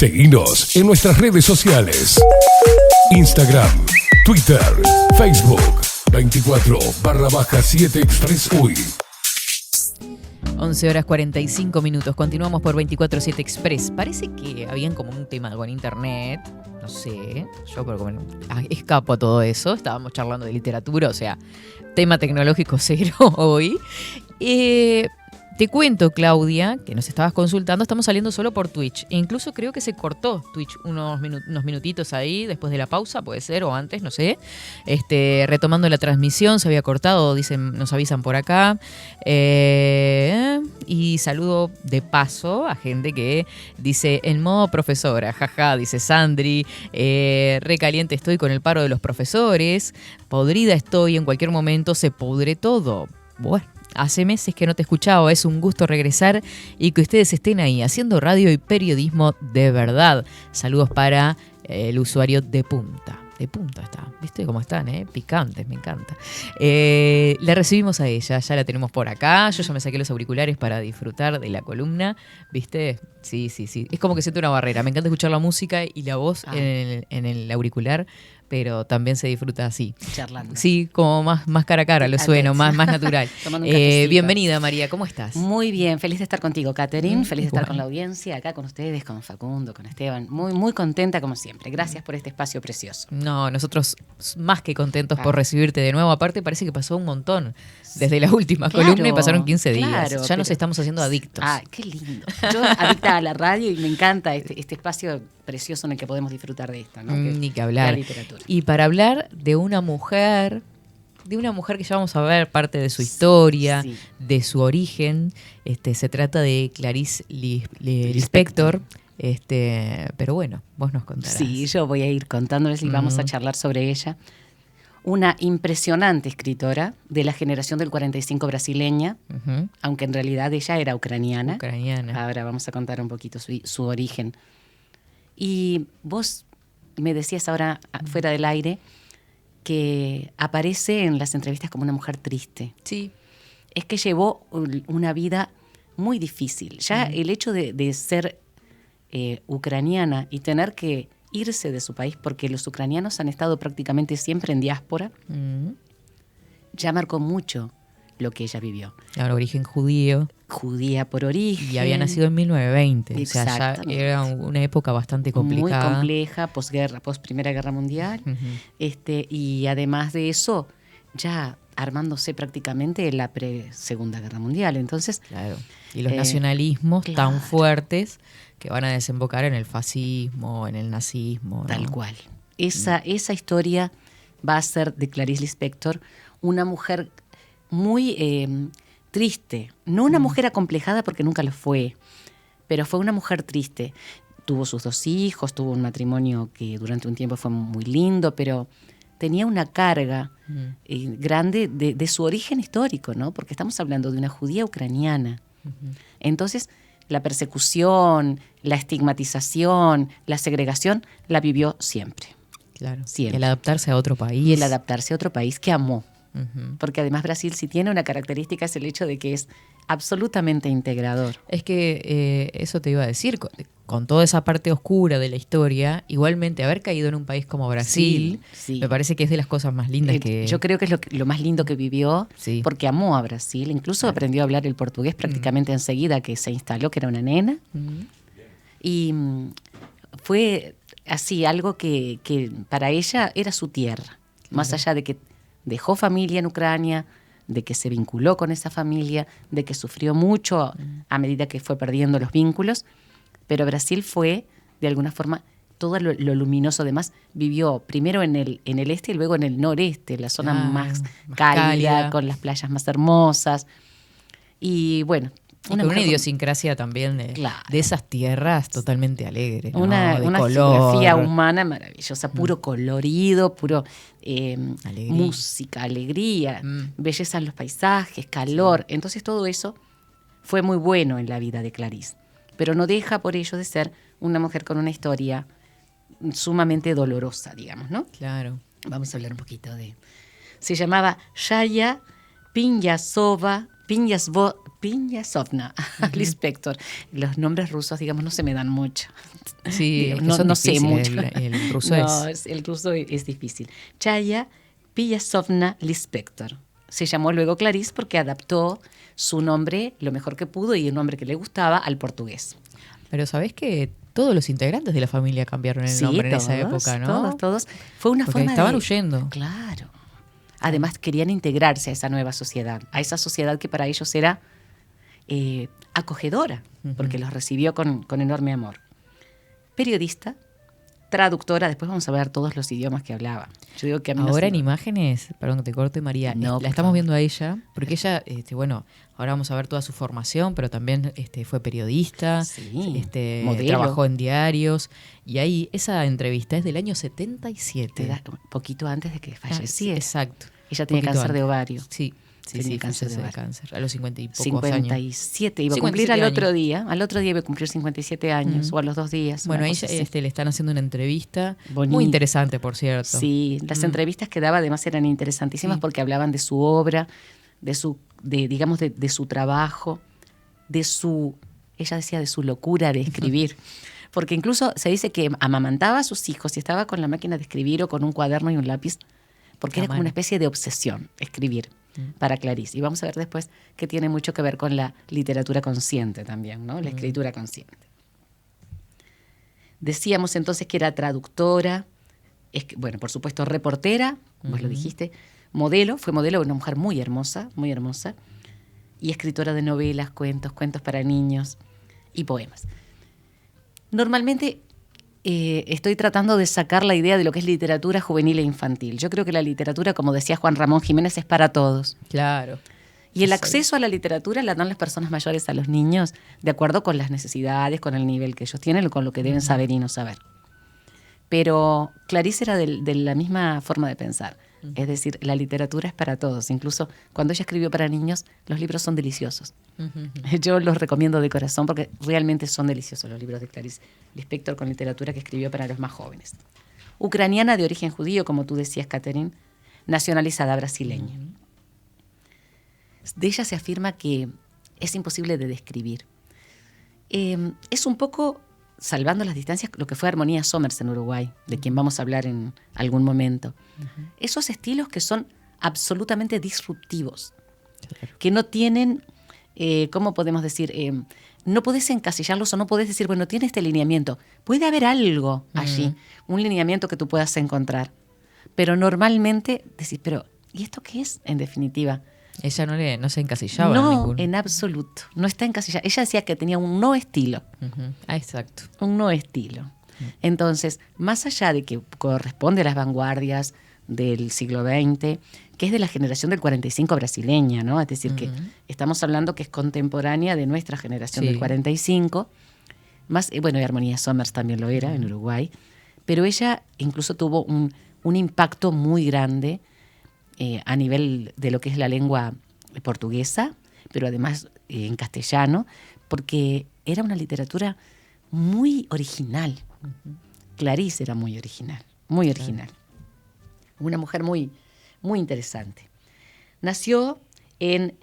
Seguinos en nuestras redes sociales. Instagram, Twitter, Facebook, 24/7 Express UI. 11 horas 45 minutos. Continuamos por 24/7 Express. Parece que habían como un tema con internet. No sé. Yo escapo a todo eso. Estábamos charlando de literatura, o sea, tema tecnológico cero hoy. Te cuento, Claudia, que nos estabas consultando, estamos saliendo solo por Twitch. E incluso creo que se cortó Twitch unos minutitos ahí, después de la pausa, puede ser, o antes, no sé. Retomando la transmisión, se había cortado, nos avisan por acá. Y saludo de paso a gente que dice, en modo profesora, jaja, dice Sandri. Recaliente estoy con el paro de los profesores. Podrida estoy, en cualquier momento se pudre todo. Bueno. Hace meses que no te escuchaba, es un gusto regresar y que ustedes estén ahí haciendo radio y periodismo de verdad. Saludos para el usuario de Punta. De Punta está, ¿viste cómo están? Picantes, me encanta. La recibimos a ella, ya la tenemos por acá. Yo ya me saqué los auriculares para disfrutar de la columna, ¿viste? Sí. Es como que siento una barrera. Me encanta escuchar la música y la voz en el auricular, pero también se disfruta así. Charlando. Sí, como más cara a cara, lo sueno, más natural. Bienvenida, María, ¿cómo estás? Muy bien, feliz de estar contigo, Catherine. Feliz de estar con la audiencia, acá con ustedes, con Facundo, con Esteban. Muy, muy contenta como siempre. Gracias por este espacio precioso. No, nosotros más que contentos por recibirte de nuevo. Aparte, parece que pasó un montón. Desde la última columna y pasaron 15 días. Ya nos estamos haciendo adictos. Qué lindo. Yo adicta a la radio y me encanta este espacio precioso en el que podemos disfrutar de esto, ¿no? Ni que hablar. La literatura. Y para hablar de una mujer que ya vamos a ver parte de su historia, de su origen, se trata de Clarice Lispector. Pero bueno, vos nos contarás. Sí, yo voy a ir contándoles y vamos a charlar sobre ella. Una impresionante escritora de la generación del 45 brasileña, aunque en realidad ella era ucraniana. Ahora vamos a contar un poquito su origen. Y vos me decías ahora, fuera del aire, que aparece en las entrevistas como una mujer triste. Sí. Es que llevó una vida muy difícil. Ya el hecho de ser ucraniana y tener que irse de su país, porque los ucranianos han estado prácticamente siempre en diáspora, ya marcó mucho lo que ella vivió. Ahora, origen judío. Judía por origen. Y había nacido en 1920. O sea, ya era una época bastante complicada. Muy compleja, post-Primera Guerra Mundial. Y además de eso, ya armándose prácticamente la pre-Segunda Guerra Mundial. Entonces, claro. Y los nacionalismos tan fuertes que van a desembocar en el fascismo, en el nazismo. Tal cual. Esa historia va a ser de Clarice Lispector, una mujer muy triste. No una mujer acomplejada porque nunca lo fue, pero fue una mujer triste. Tuvo sus 2 hijos, tuvo un matrimonio que durante un tiempo fue muy lindo, pero tenía una carga grande de su origen histórico, ¿no? Porque estamos hablando de una judía ucraniana. Entonces, la persecución, la estigmatización, la segregación, la vivió siempre. Claro. Siempre. El adaptarse a otro país. Y el adaptarse a otro país que amó. Porque además Brasil sí tiene una característica, es el hecho de que es absolutamente integrador. Es que eso te iba a decir, con toda esa parte oscura de la historia, igualmente haber caído en un país como Brasil, me parece que es de las cosas más lindas que... Yo creo que es lo más lindo que vivió, porque amó a Brasil, incluso aprendió a hablar el portugués prácticamente enseguida que se instaló, que era una nena, y fue así, algo que para ella era su tierra, más allá de que dejó familia en Ucrania, de que se vinculó con esa familia, de que sufrió mucho a medida que fue perdiendo los vínculos, pero Brasil fue, de alguna forma, todo lo luminoso. Además, vivió primero en el este y luego en el noreste, la zona más cálida, con las playas más hermosas. Y bueno, con una idiosincrasia también de esas tierras totalmente alegres, ¿no? Una geografía humana maravillosa, puro colorido, puro música, alegría, belleza en los paisajes, calor. Entonces todo eso fue muy bueno en la vida de Clarice, pero no deja por ello de ser una mujer con una historia sumamente dolorosa, digamos, ¿no? Claro. Vamos a hablar un poquito de... Se llamaba Yaya Pinyasova Piñasovna Lispector. Los nombres rusos, digamos, no se me dan mucho. Sí, no sé mucho. El ruso el ruso es difícil. Chaya Piñasovna Lispector. Se llamó luego Clarice porque adaptó su nombre lo mejor que pudo y un nombre que le gustaba al portugués. Pero ¿sabés que todos los integrantes de la familia cambiaron el nombre en esa época, ¿no? Todos. Fue una porque forma estaban huyendo. Claro. Además querían integrarse a esa nueva sociedad, a esa sociedad que para ellos era acogedora, porque los recibió con enorme amor. Periodista, traductora, después vamos a ver todos los idiomas que hablaba. Yo digo que a mí ahora en imágenes, perdón que te corte, María, la estamos viendo a ella, porque ella, ahora vamos a ver toda su formación, pero también fue periodista, modelo. Trabajó en diarios, y ahí esa entrevista es del año 77. Poquito antes de que falleciera. Exacto. Ella tenía cáncer de ovario. Sí, cáncer de cáncer, a los 50 y pocos 57, años. Iba a cumplir al otro día iba a cumplir 57 años, o a los 2 días. Bueno, ahí le están haciendo una entrevista muy interesante, por cierto. Sí, las entrevistas que daba además eran interesantísimas porque hablaban de su obra, de su trabajo, ella decía de su locura de escribir. Porque incluso se dice que amamantaba a sus hijos y estaba con la máquina de escribir o con un cuaderno y un lápiz, porque era como una especie de obsesión escribir para Clarice. Y vamos a ver después que tiene mucho que ver con la literatura consciente también, ¿no? La escritura consciente. Decíamos entonces que era traductora, por supuesto reportera, vos lo dijiste, fue modelo, una mujer muy hermosa, y escritora de novelas, cuentos para niños y poemas. Normalmente estoy tratando de sacar la idea de lo que es literatura juvenil e infantil. Yo creo que la literatura, como decía Juan Ramón Jiménez, es para todos. Claro. Y el acceso a la literatura la dan las personas mayores a los niños de acuerdo con las necesidades, con el nivel que ellos tienen, con lo que deben saber y no saber. Pero Clarice era de la misma forma de pensar. Es decir, la literatura es para todos. Incluso cuando ella escribió para niños, los libros son deliciosos. Yo los recomiendo de corazón porque realmente son deliciosos los libros de Clarice Lispector con literatura que escribió para los más jóvenes. Ucraniana de origen judío, como tú decías, Catherine, nacionalizada brasileña. De ella se afirma que es imposible de describir. Es un poco, salvando las distancias, lo que fue Armonía Somers en Uruguay, de quien vamos a hablar en algún momento. Esos estilos que son absolutamente disruptivos, que no tienen, ¿cómo podemos decir? No podés encasillarlos o no podés decir, bueno, tiene este lineamiento. Puede haber algo allí, un lineamiento que tú puedas encontrar. Pero normalmente decís, pero ¿y esto qué es en definitiva? Ella no se encasillaba. No, en absoluto. No está encasillada. Ella decía que tenía un no estilo. Exacto. Un no estilo. Entonces, más allá de que corresponde a las vanguardias del siglo XX, que es de la generación del 45 brasileña, ¿no? Es decir, que estamos hablando que es contemporánea de nuestra generación del 45. Más, y Armonía Somers también lo era en Uruguay. Pero ella incluso tuvo un impacto muy grande a nivel de lo que es la lengua portuguesa, pero además en castellano, porque era una literatura muy original. Clarice era muy original, muy original. Una mujer muy, muy interesante. Nació en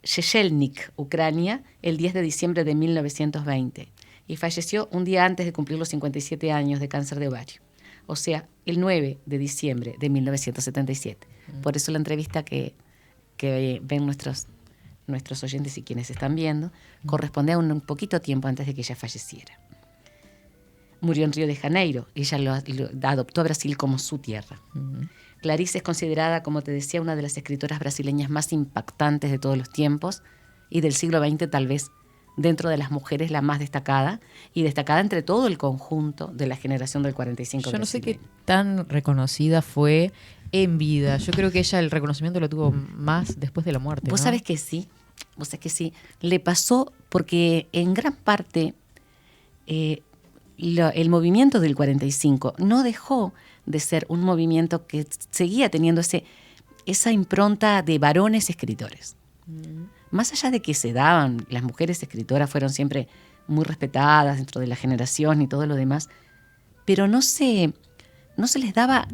Shchelnik, Ucrania, el 10 de diciembre de 1920 y falleció un día antes de cumplir los 57 años de cáncer de ovario. O sea, el 9 de diciembre de 1977. Por eso la entrevista que ven nuestros oyentes y quienes están viendo corresponde a un poquito tiempo antes de que ella falleciera. Murió en Río de Janeiro. Ella lo adoptó a Brasil como su tierra. Clarice es considerada, como te decía, una de las escritoras brasileñas más impactantes de todos los tiempos y del siglo XX tal vez dentro de las mujeres la más destacada y destacada entre todo el conjunto de la generación del 45. Yo no sé qué tan reconocida fue en vida. Yo creo que ella el reconocimiento lo tuvo más después de la muerte. Vos sabés que sí. Le pasó porque en gran parte el movimiento del 45 no dejó de ser un movimiento que seguía teniendo esa impronta de varones escritores. Más allá de que se daban, las mujeres escritoras fueron siempre muy respetadas dentro de la generación y todo lo demás, pero no se les daba,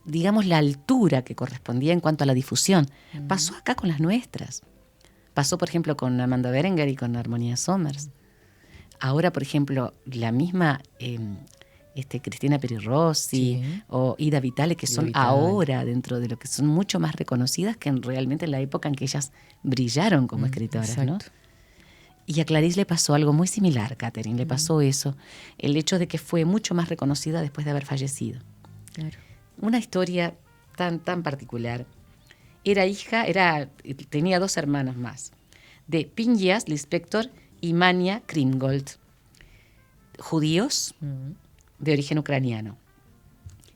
digamos, la altura que correspondía en cuanto a la difusión. Pasó acá con las nuestras. Pasó, por ejemplo, con Amanda Berenger y con Armonía Somers. Ahora, por ejemplo, la misma Cristina Peri Rossi o Ida Vitale, que son ahora dentro de lo que son mucho más reconocidas que realmente en la época en que ellas brillaron como escritoras, ¿no? Y a Clarice le pasó algo muy similar, Catherine, le pasó eso, el hecho de que fue mucho más reconocida después de haber fallecido. Claro. Una historia tan particular. Tenía 2 hermanos más, de Pingias Lispector y Mania Krimgold, judíos de origen ucraniano.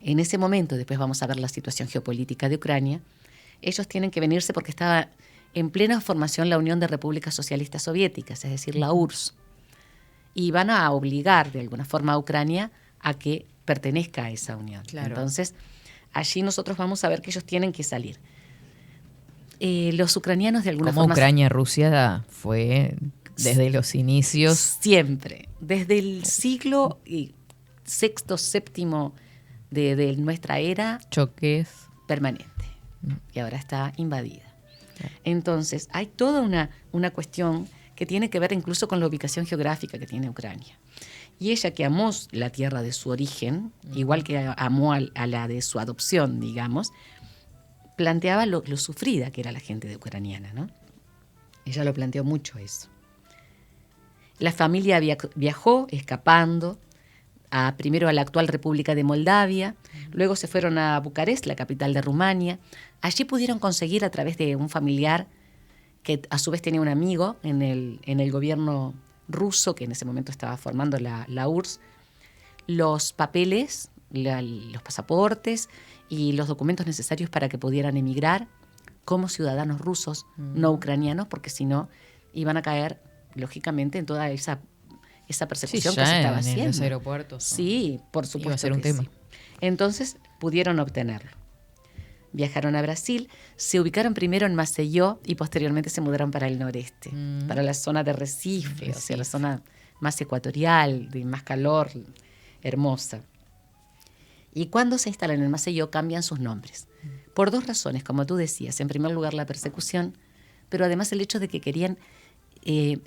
En ese momento, después vamos a ver la situación geopolítica de Ucrania, ellos tienen que venirse porque estaba en plena formación la Unión de Repúblicas Socialistas Soviéticas, es decir, la URSS, y van a obligar de alguna forma a Ucrania a que pertenezca a esa unión. Claro. Entonces, allí nosotros vamos a ver que ellos tienen que salir. Los ucranianos de alguna forma... Ucrania-Rusia fue desde los inicios... Siempre, desde el siglo sexto, séptimo de nuestra era... Choques. Permanente. Y ahora está invadida. Entonces, hay toda una cuestión que tiene que ver incluso con la ubicación geográfica que tiene Ucrania. Y ella, que amó la tierra de su origen, igual que amó a la de su adopción, digamos, planteaba lo sufrida que era la gente de ucraniana, ¿no? Ella lo planteó mucho eso. La familia viajó escapando primero a la actual República de Moldavia, luego se fueron a Bucarest, la capital de Rumania. Allí pudieron conseguir, a través de un familiar que a su vez tenía un amigo en el gobierno ruso, que en ese momento estaba formando la URSS, los papeles, los pasaportes y los documentos necesarios para que pudieran emigrar como ciudadanos rusos, no ucranianos, porque si no iban a caer, lógicamente, en toda esa persecución que se estaba haciendo. En los aeropuertos. Sí, por supuesto. Iba a ser un tema. Sí. Entonces pudieron obtenerlo. Viajaron a Brasil, se ubicaron primero en Maceió y posteriormente se mudaron para el noreste, para la zona de Recife, o sea, la zona más ecuatorial, de más calor, hermosa. Y cuando se instalan en Maceió cambian sus nombres. Por 2 razones, como tú decías. En primer lugar, la persecución, pero además el hecho de que querían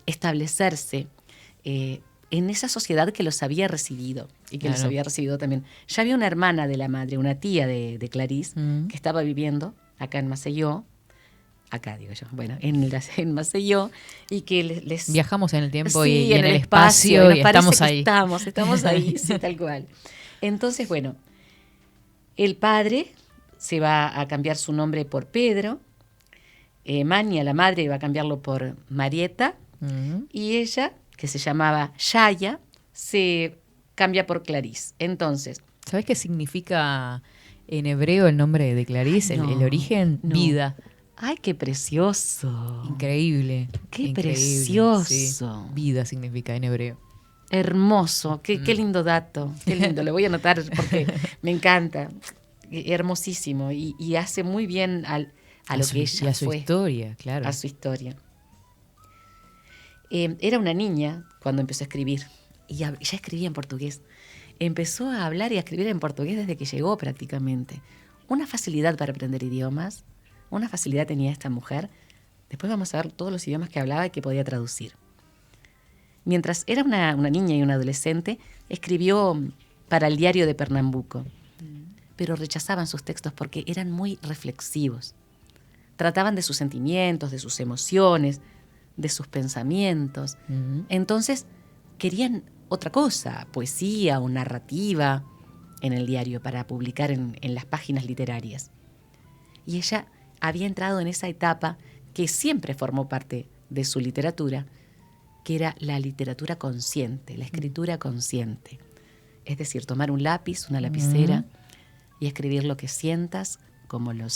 establecerse en esa sociedad que los había recibido y que los había recibido también. Ya había una hermana de la madre, una tía de Clarice, que estaba viviendo acá en Maceió, en Maceió, y que les... Viajamos en el tiempo y en el espacio y estamos ahí. Estamos ahí, sí, tal cual. Entonces, bueno, el padre se va a cambiar su nombre por Pedro, Mania, la madre, va a cambiarlo por Marieta, y ella, que se llamaba Yaya, se cambia por Clarice. Entonces, ¿sabes qué significa en hebreo el nombre de Clarice? El origen, vida. ¡Ay, qué precioso! Increíble. ¡Qué precioso! Sí. Vida significa en hebreo. Hermoso, qué lindo dato, qué lindo, lo voy a anotar porque me encanta, hermosísimo y hace muy bien a lo que ella fue. A su historia, claro. A su historia. Era una niña cuando empezó a escribir y ya escribía en portugués. Empezó a hablar y a escribir en portugués desde que llegó prácticamente. Una facilidad para aprender idiomas, una facilidad tenía esta mujer. Después vamos a ver todos los idiomas que hablaba y que podía traducir. Mientras era una niña y una adolescente, escribió para el diario de Pernambuco, pero rechazaban sus textos porque eran muy reflexivos. Trataban de sus sentimientos, de sus emociones, de sus pensamientos. Entonces querían otra cosa, poesía o narrativa en el diario para publicar en las páginas literarias. Y ella había entrado en esa etapa que siempre formó parte de su literatura, que era la literatura consciente, la escritura consciente. Es decir, tomar un lápiz, una lapicera y escribir lo que sientas, como lo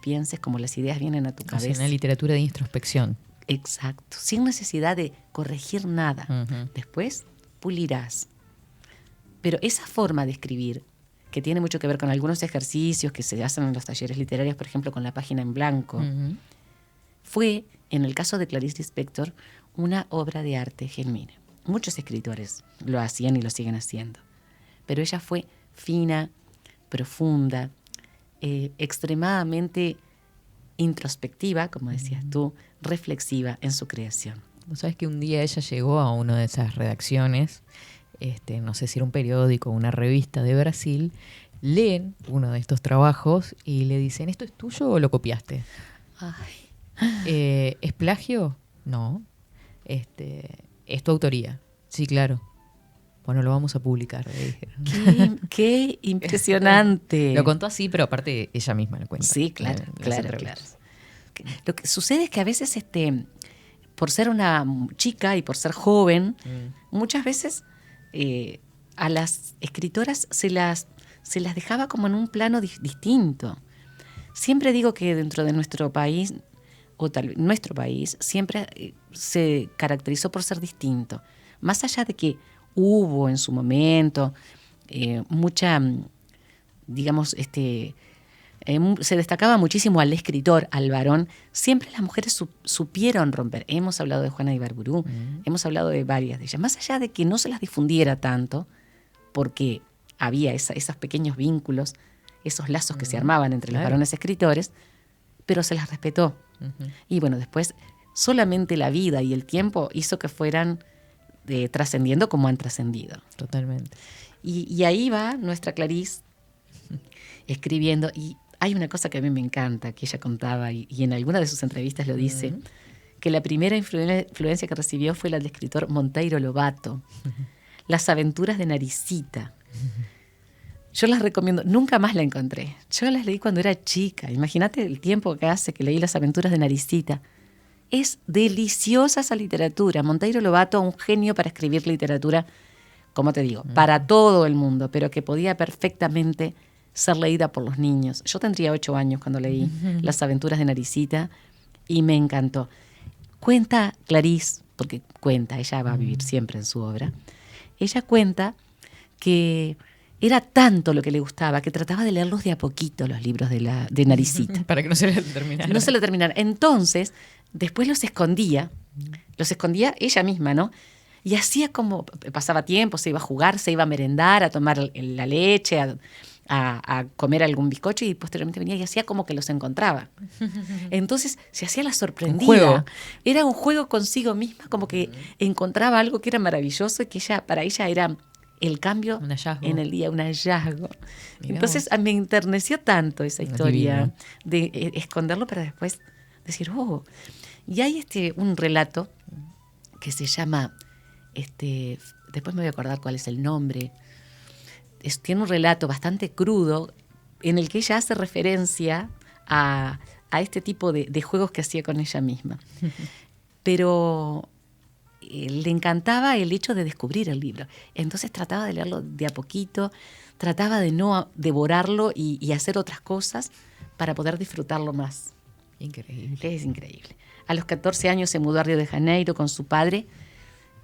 pienses, como las ideas vienen a tu cabeza. Es una literatura de introspección. Exacto, sin necesidad de corregir nada. Después pulirás. Pero esa forma de escribir, que tiene mucho que ver con algunos ejercicios que se hacen en los talleres literarios, por ejemplo, con la página en blanco, fue, en el caso de Clarice Lispector, una obra de arte genuina. Muchos escritores lo hacían y lo siguen haciendo. Pero ella fue fina, profunda, extremadamente introspectiva, como decías tú, reflexiva en su creación. ¿Sabes que un día ella llegó a una de esas redacciones, no sé si era un periódico o una revista de Brasil, leen uno de estos trabajos y le dicen, ¿esto es tuyo o lo copiaste? ¿Es plagio? No. ¿Es tu autoría? Sí, claro. Bueno, lo vamos a publicar, le dijeron. ¡Qué impresionante! Lo contó así, pero aparte ella misma lo cuenta. Sí, claro. Lo que sucede es que a veces, por ser una chica y por ser joven, muchas veces a las escritoras se las dejaba como en un plano distinto. Siempre digo que dentro de nuestro país, o tal vez nuestro país, siempre se caracterizó por ser distinto. Más allá de que hubo en su momento mucha, digamos, se destacaba muchísimo al escritor, al varón. Siempre las mujeres supieron romper. Hemos hablado de Juana Ibarburu, hemos hablado de varias de ellas. Más allá de que no se las difundiera tanto, porque había esos pequeños vínculos, esos lazos que se armaban entre los varones escritores, pero se las respetó. Y bueno, después solamente la vida y el tiempo hizo que fueran trascendiendo como han trascendido. Totalmente. Y ahí va nuestra Clarice escribiendo. Y hay una cosa que a mí me encanta, que ella contaba, y en alguna de sus entrevistas lo dice, que la primera influencia que recibió fue la del escritor Monteiro Lobato, Las aventuras de Naricita. Yo las recomiendo, nunca más la encontré. Yo las leí cuando era chica. Imagínate el tiempo que hace que leí Las aventuras de Naricita. Es deliciosa esa literatura. Monteiro Lobato, un genio para escribir literatura, como te digo, para todo el mundo, pero que podía perfectamente ser leída por los niños. Yo tendría 8 años cuando leí Las aventuras de Naricita y me encantó. Cuenta Clarice, porque cuenta, ella va a vivir siempre en su obra, ella cuenta que era tanto lo que le gustaba que trataba de leerlos de a poquito, los libros de Naricita. Para que no se le terminara. No se le terminara. Entonces, después los escondía ella misma, ¿no? Y hacía como, pasaba tiempo, se iba a jugar, se iba a merendar, a tomar la leche, a comer algún bizcocho, y posteriormente venía y hacía como que los encontraba. Entonces se hacía la sorprendida. Un juego. Era un juego consigo misma, como que encontraba algo que era maravilloso y que para ella era el cambio en el día, un hallazgo. Mirá. Entonces me enterneció tanto esa historia de esconderlo para después decir, oh. Y hay un relato que se llama, después me voy a acordar cuál es el nombre, tiene un relato bastante crudo en el que ella hace referencia a este tipo de juegos que hacía con ella misma. Pero le encantaba el hecho de descubrir el libro. Entonces trataba de leerlo de a poquito, trataba de no devorarlo y hacer otras cosas para poder disfrutarlo más. Increíble. Es increíble. A los 14 años se mudó a Río de Janeiro con su padre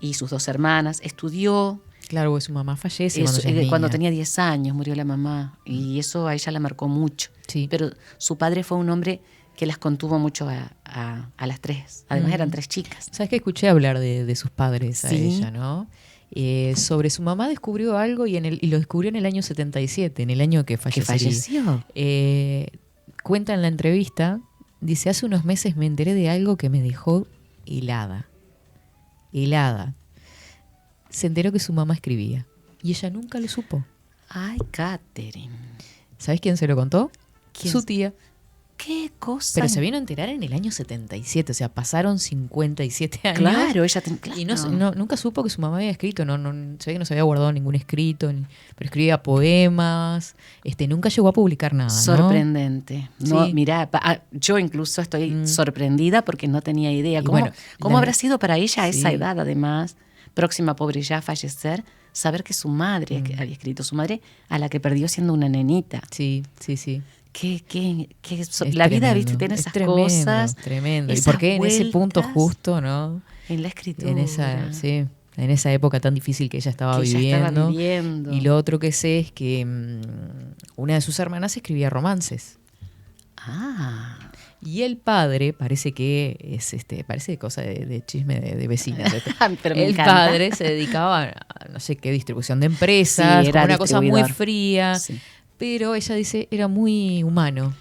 y sus 2 hermanas. Estudió. Claro, porque su mamá fallece cuando tenía 10 años, murió la mamá. Y eso a ella la marcó mucho. Sí. Pero su padre fue un hombre que las contuvo mucho a las 3. Además eran 3 chicas. ¿Sabes que escuché hablar de sus padres a ella, no? Sobre su mamá descubrió algo y lo descubrió en el año 77, en el año que falleció. ¿Que falleció? Cuenta en la entrevista, dice, hace unos meses me enteré de algo que me dejó helada. Se enteró que su mamá escribía y ella nunca lo supo. Ay, Catherine. ¿Sabes quién se lo contó? ¿Quién? Su tía. ¿Qué cosa? Pero se vino a enterar en el año 77, o sea, pasaron 57 años. Claro, ella... Y nunca supo que su mamá había escrito, se ve que no se había guardado ningún escrito, pero escribía poemas, nunca llegó a publicar nada, sorprendente. No, sí. Mirá, yo incluso estoy sorprendida porque no tenía idea. ¿Cómo habrá sido para ella a esa edad, además, próxima pobre ya a fallecer, saber que su madre había escrito, su madre a la que perdió siendo una nenita? Sí. La vida, viste, tiene esas cosas. Tremendo. ¿Y por qué en ese punto justo, no? En la escritura. En esa época tan difícil que ella estaba viviendo. Y lo otro que sé es que una de sus hermanas escribía romances. Ah. Y el padre, parece que es parece cosa de chisme de vecinas. Pero me encanta. Padre se dedicaba a no sé qué distribución de empresas, era una cosa muy fría. Sí. Pero ella dice, era muy humano.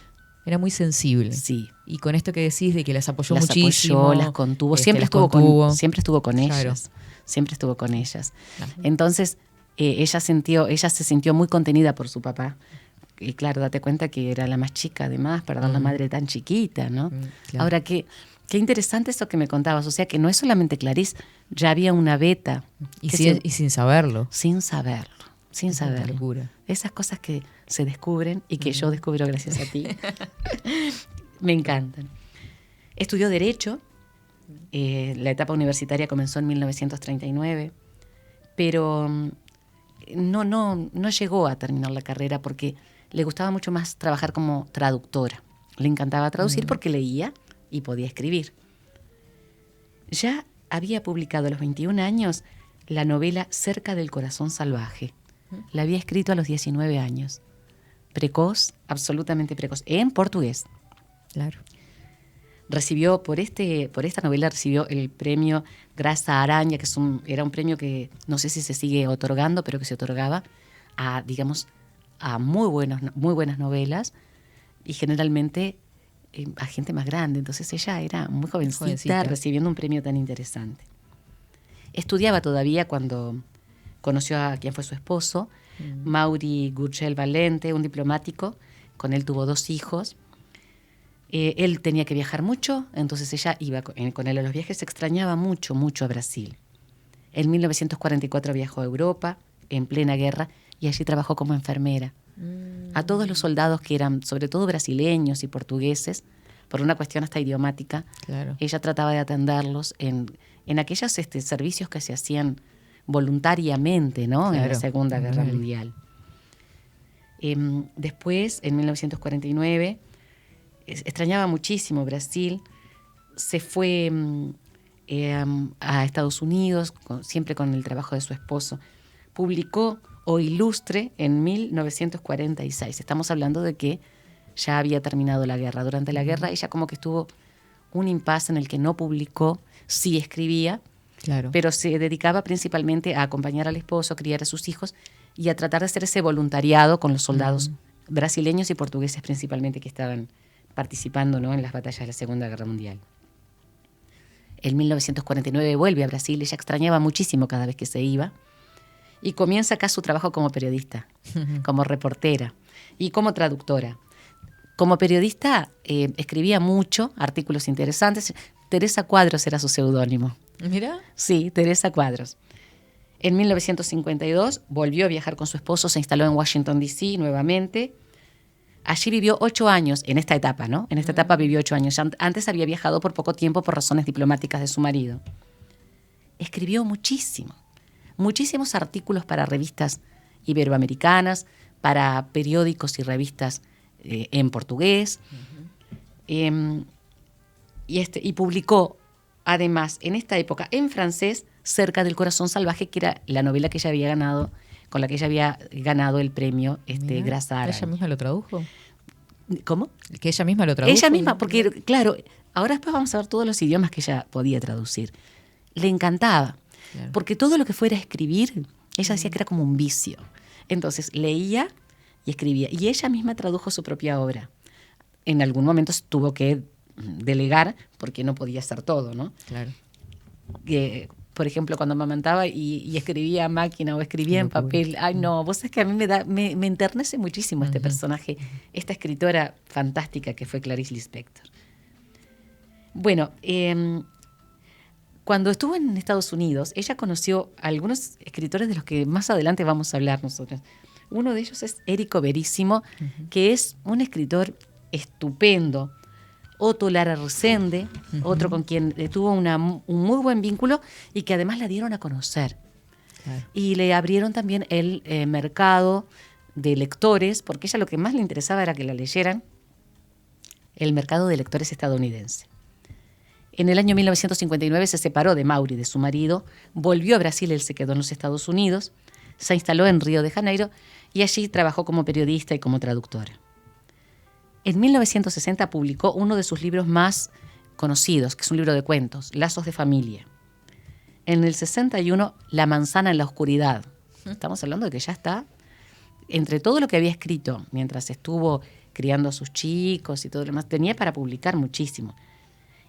Era muy sensible. Sí. Y con esto que decís de que las apoyó muchísimo. Las contuvo, siempre estuvo con ellas. Siempre estuvo con ellas. Claro. Entonces, ella se sintió muy contenida por su papá. Y claro, date cuenta que era la más chica, además, para dar una madre tan chiquita, ¿no? Claro. Ahora, qué interesante eso que me contabas. O sea, que no es solamente Clarice, ya había una beta. Y sin saberlo. Sin saberlo. Locura. Esas cosas que se descubren y que yo descubro gracias a ti. Me encantan. Estudió Derecho. La etapa universitaria comenzó en 1939, pero no llegó a terminar la carrera porque le gustaba mucho más trabajar como traductora. Le encantaba traducir porque leía y podía escribir. Ya había publicado a los 21 años la novela Cerca del corazón salvaje. La había escrito a los 19 años. Precoz, absolutamente precoz, en portugués. Claro. Recibió, por esta novela, recibió el premio Graça Aranha, que era un premio que no sé si se sigue otorgando, pero que se otorgaba a muy buenas novelas y generalmente a gente más grande. Entonces ella era muy jovencita, recibiendo un premio tan interesante. Estudiaba todavía cuando conoció a quien fue su esposo, Mauri Gurgel Valente, un diplomático. Con él tuvo 2 hijos. Él tenía que viajar mucho, entonces ella iba con él a los viajes. Se extrañaba mucho a Brasil. En 1944 viajó a Europa, en plena guerra, y allí trabajó como enfermera. A todos los soldados que eran, sobre todo brasileños y portugueses, por una cuestión hasta idiomática, claro, ella trataba de atenderlos en aquellos servicios que se hacían voluntariamente, ¿no? Claro. En la Segunda Guerra Mundial. Después, en 1949, extrañaba muchísimo Brasil, se fue a Estados Unidos, siempre con el trabajo de su esposo. Publicó O Ilustre en 1946. Estamos hablando de que ya había terminado la guerra. Durante la guerra ella como que estuvo un impasse en el que no publicó, sí escribía, claro, pero se dedicaba principalmente a acompañar al esposo, a criar a sus hijos y a tratar de hacer ese voluntariado con los soldados brasileños y portugueses principalmente que estaban participando, ¿no?, en las batallas de la Segunda Guerra Mundial. En 1949 vuelve a Brasil, ella extrañaba muchísimo cada vez que se iba, y comienza acá su trabajo como periodista, como reportera y como traductora. Como periodista escribía mucho, artículos interesantes. Teresa Cuadros era su seudónimo. ¿Mira? Sí, Teresa Cuadros. En 1952 volvió a viajar con su esposo, se instaló en Washington, D.C. nuevamente. Allí vivió 8 años, en esta etapa, ¿no? En esta etapa vivió 8 años. Antes había viajado por poco tiempo por razones diplomáticas de su marido. Escribió muchísimos artículos para revistas iberoamericanas, para periódicos y revistas en portugués. Y publicó, además, en esta época, en francés, Cerca del corazón salvaje, que era la novela que ella había ganado, con la que ella había ganado el premio Graça Aranha. ¿Ella misma lo tradujo? ¿Cómo? ¿Que ella misma lo tradujo? Ella misma, porque, claro, ahora después vamos a ver todos los idiomas que ella podía traducir. Le encantaba, claro, porque todo lo que fuera a escribir, ella decía que era como un vicio. Entonces, leía y escribía. Y ella misma tradujo su propia obra. En algún momento tuvo que delegar, porque no podía hacer todo, ¿no? Claro. Por ejemplo, cuando amamantaba y escribía a máquina o escribía en papel. Ay, no, vos sabés que a mí me enternece muchísimo este personaje, esta escritora fantástica que fue Clarice Lispector. Bueno, cuando estuvo en Estados Unidos, ella conoció a algunos escritores de los que más adelante vamos a hablar nosotros. Uno de ellos es Érico Veríssimo, que es un escritor estupendo. Otto Lara Resende, otro con quien tuvo un muy buen vínculo y que además la dieron a conocer. Claro. Y le abrieron también el mercado de lectores, porque ella lo que más le interesaba era que la leyeran, el mercado de lectores estadounidense. En el año 1959 se separó de Mauri, de su marido, volvió a Brasil, él se quedó en los Estados Unidos, se instaló en Río de Janeiro y allí trabajó como periodista y como traductora. En 1960 publicó uno de sus libros más conocidos, que es un libro de cuentos, Lazos de familia. En el 61, La manzana en la oscuridad. Estamos hablando de que ya está, entre todo lo que había escrito mientras estuvo criando a sus chicos y todo lo demás. Tenía para publicar muchísimo.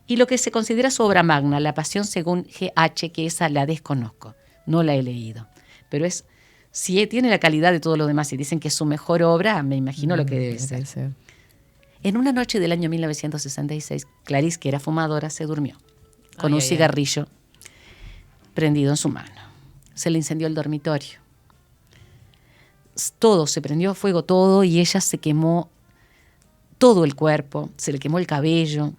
Y lo que se considera su obra magna, La Pasión según G.H., que esa la desconozco, no la he leído. Pero si tiene la calidad de todo lo demás y dicen que es su mejor obra, me imagino lo que debe ser. En una noche del año 1966, Clarice, que era fumadora, se durmió con un cigarrillo prendido en su mano. Se le incendió el dormitorio. Todo, se prendió a fuego todo y ella se quemó todo el cuerpo, se le quemó el cabello,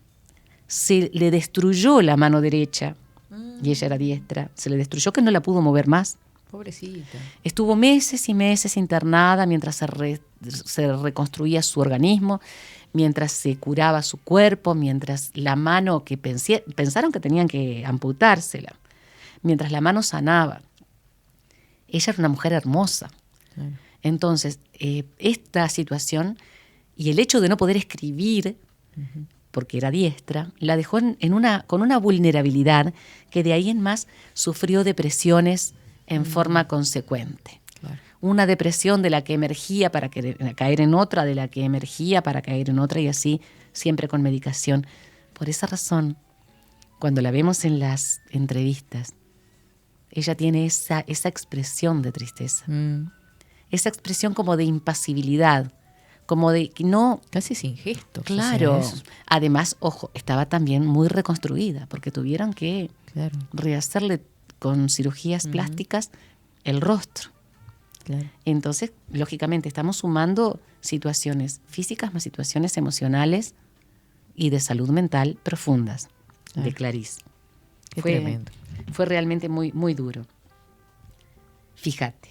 se le destruyó la mano derecha y ella era diestra, se le destruyó que no la pudo mover más. Pobrecita. Estuvo meses y meses internada mientras se reconstruía su organismo, mientras se curaba su cuerpo, mientras la mano que pensaron que tenían que amputársela, mientras la mano sanaba. Ella era una mujer hermosa. Claro. Entonces, esta situación y el hecho de no poder escribir, porque era diestra, la dejó con una vulnerabilidad que de ahí en más sufrió depresiones en forma consecuente. Claro. Una depresión de la que emergía para caer en otra, de la que emergía para caer en otra y así, siempre con medicación. Por esa razón, cuando la vemos en las entrevistas, ella tiene esa expresión de tristeza. Esa expresión como de impasibilidad, como de que no... Casi sin gestos. Claro. O sea, además, ojo, estaba también muy reconstruida, porque tuvieron que rehacerle con cirugías plásticas el rostro. Claro. Entonces, lógicamente, estamos sumando situaciones físicas más situaciones emocionales y de salud mental profundas de Clarice. Qué tremendo. Fue realmente muy, muy duro. Fíjate.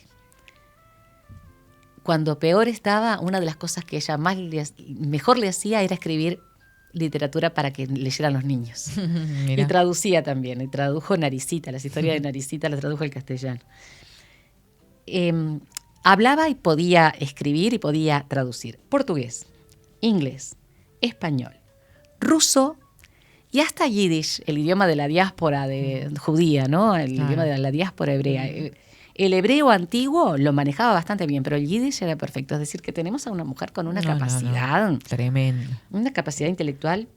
Cuando peor estaba, una de las cosas que ella mejor le hacía era escribir literatura para que leyeran los niños. Y traducía también, y tradujo Naricita, las historias de Naricita las tradujo al castellano. Hablaba y podía escribir y podía traducir portugués, inglés, español, ruso y hasta yiddish, el idioma de la diáspora judía, ¿no? El idioma de la diáspora hebrea. El hebreo antiguo lo manejaba bastante bien, pero el yiddish era perfecto. Es decir, que tenemos a una mujer con una capacidad. Tremenda. Una capacidad intelectual.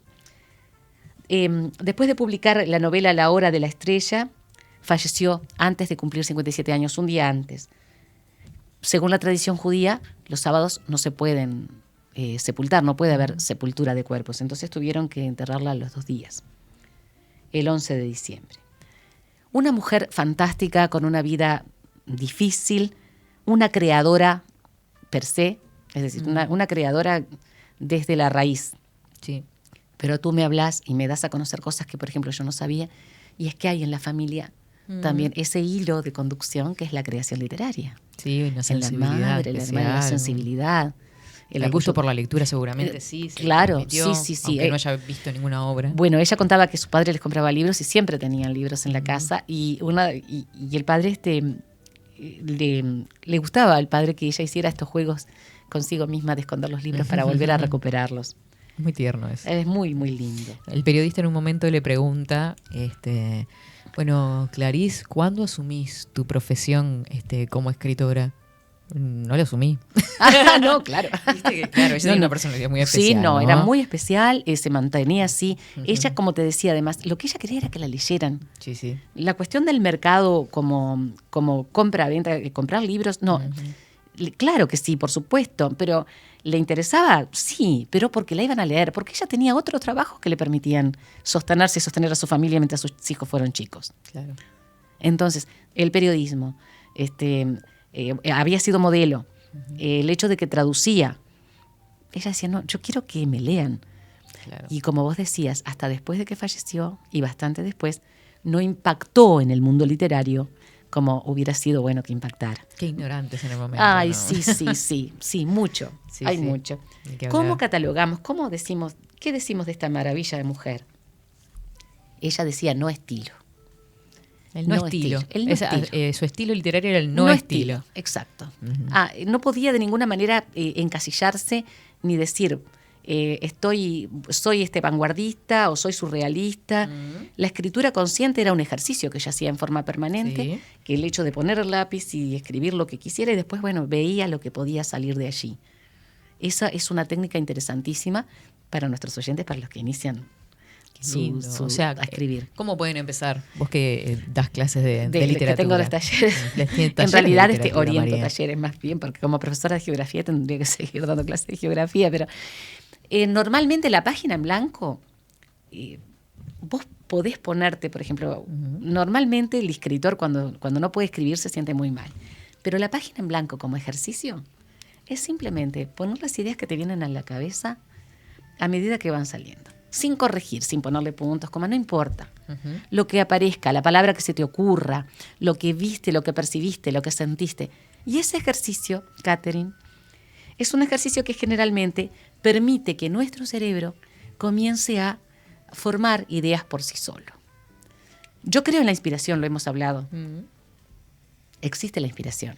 Después de publicar la novela La Hora de la Estrella, falleció antes de cumplir 57 años, un día antes. Según la tradición judía, los sábados no se pueden sepultar, no puede haber sepultura de cuerpos. Entonces tuvieron que enterrarla los 2 días, el 11 de diciembre. Una mujer fantástica, con una vida difícil, una creadora per se, es decir, una creadora desde la raíz. Sí. Pero tú me hablas y me das a conocer cosas que, por ejemplo, yo no sabía, y es que hay en la familia también ese hilo de conducción que es la creación literaria. Sí, una sensibilidad. En la madre, la hermana, la sensibilidad. El gusto por la lectura seguramente sí. Claro, sí. Aunque no haya visto ninguna obra. Bueno, ella contaba que su padre les compraba libros y siempre tenían libros en la casa y el padre le gustaba al padre que ella hiciera estos juegos consigo misma de esconder los libros para volver a recuperarlos. Muy tierno eso. Es muy, muy lindo. El periodista en un momento le pregunta, bueno, Clarice, ¿cuándo asumís tu profesión como escritora? No la asumí. No, claro. Viste que, claro, ella era una personalidad muy especial. Sí, no, era muy especial, se mantenía así. Ella, como te decía, además, lo que ella quería era que la leyeran. Sí, sí. La cuestión del mercado como compra-venta, comprar libros, no. Claro que sí, por supuesto, pero ¿le interesaba? Sí, pero porque la iban a leer, porque ella tenía otros trabajos que le permitían sostenerse y sostener a su familia mientras sus hijos fueron chicos. Claro. Entonces, el periodismo, había sido modelo, el hecho de que traducía, ella decía, no, yo quiero que me lean. Claro. Y como vos decías, hasta después de que falleció, y bastante después, no impactó en el mundo literario como hubiera sido bueno que impactara. Qué ignorantes en el momento. Ay, ¿no? sí, mucho. Sí, hay sí. mucho. Hay ¿Cómo catalogamos? ¿Qué decimos de esta maravilla de mujer? Ella decía no estilo. El no estilo. estilo. Su estilo literario era el no estilo. Exacto. No podía de ninguna manera encasillarse ni decir soy vanguardista o soy surrealista. La escritura consciente era un ejercicio que ella hacía en forma permanente, que el hecho de poner el lápiz y escribir lo que quisiera y después, veía lo que podía salir de allí. Esa es una técnica interesantísima para nuestros oyentes, para los que inician a escribir. ¿Cómo pueden empezar? Vos que das clases de literatura. Que tengo los talleres. En realidad oriento talleres más bien, porque como profesora de geografía tendría que seguir dando clases de geografía, pero normalmente la página en blanco, vos podés ponerte, por ejemplo, normalmente el escritor cuando no puede escribir se siente muy mal, pero la página en blanco como ejercicio es simplemente poner las ideas que te vienen a la cabeza a medida que van saliendo. Sin corregir, sin ponerle puntos, comas, no importa. Lo que aparezca, la palabra que se te ocurra, lo que viste, lo que percibiste, lo que sentiste. Y ese ejercicio, Catherine, es un ejercicio que generalmente permite que nuestro cerebro comience a formar ideas por sí solo. Yo creo en la inspiración, lo hemos hablado. Existe la inspiración,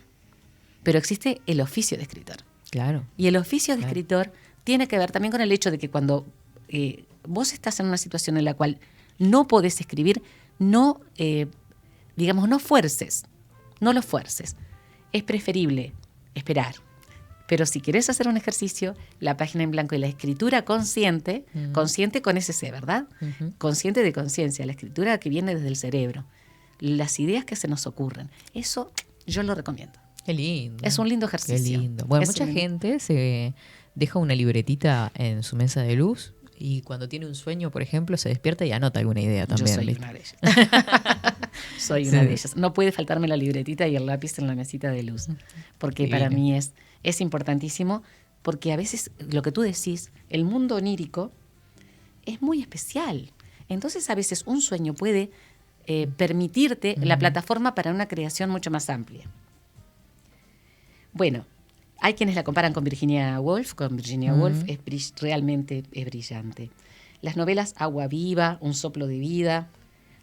pero existe el oficio de escritor. Claro. Y el oficio de escritor tiene que ver también con el hecho de que cuando vos estás en una situación en la cual no podés escribir, no fuerces, no lo fuerces. Es preferible esperar. Pero si querés hacer un ejercicio, la página en blanco y la escritura consciente, consciente con ese C, ¿verdad? Consciente de conciencia, la escritura que viene desde el cerebro, las ideas que se nos ocurren. Eso yo lo recomiendo. Qué lindo. Es un lindo ejercicio. Qué lindo. Bueno, mucha gente se deja una libretita en su mesa de luz y cuando tiene un sueño, por ejemplo, se despierta y anota alguna idea también. Yo soy una de ellas. Soy una de ellas. No puede faltarme la libretita y el lápiz en la mesita de luz, porque para mí es importantísimo, porque a veces lo que tú decís, el mundo onírico es muy especial. Entonces a veces un sueño puede permitirte la plataforma para una creación mucho más amplia. Bueno, hay quienes la comparan con Virginia Woolf. Woolf realmente es brillante. Las novelas Agua Viva, Un soplo de vida,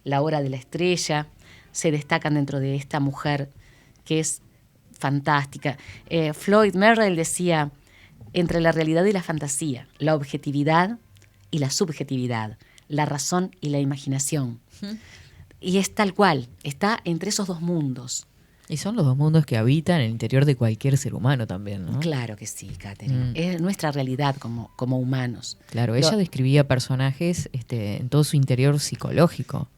La hora de la estrella, se destacan dentro de esta mujer que es fantástica. Floyd Merrill decía, entre la realidad y la fantasía, la objetividad y la subjetividad, la razón y la imaginación. Y es tal cual, está entre esos dos mundos. Y son los dos mundos que habitan en el interior de cualquier ser humano también, ¿no? Claro que sí, Catherine. Es nuestra realidad como humanos. Claro, ella describía personajes en todo su interior psicológico,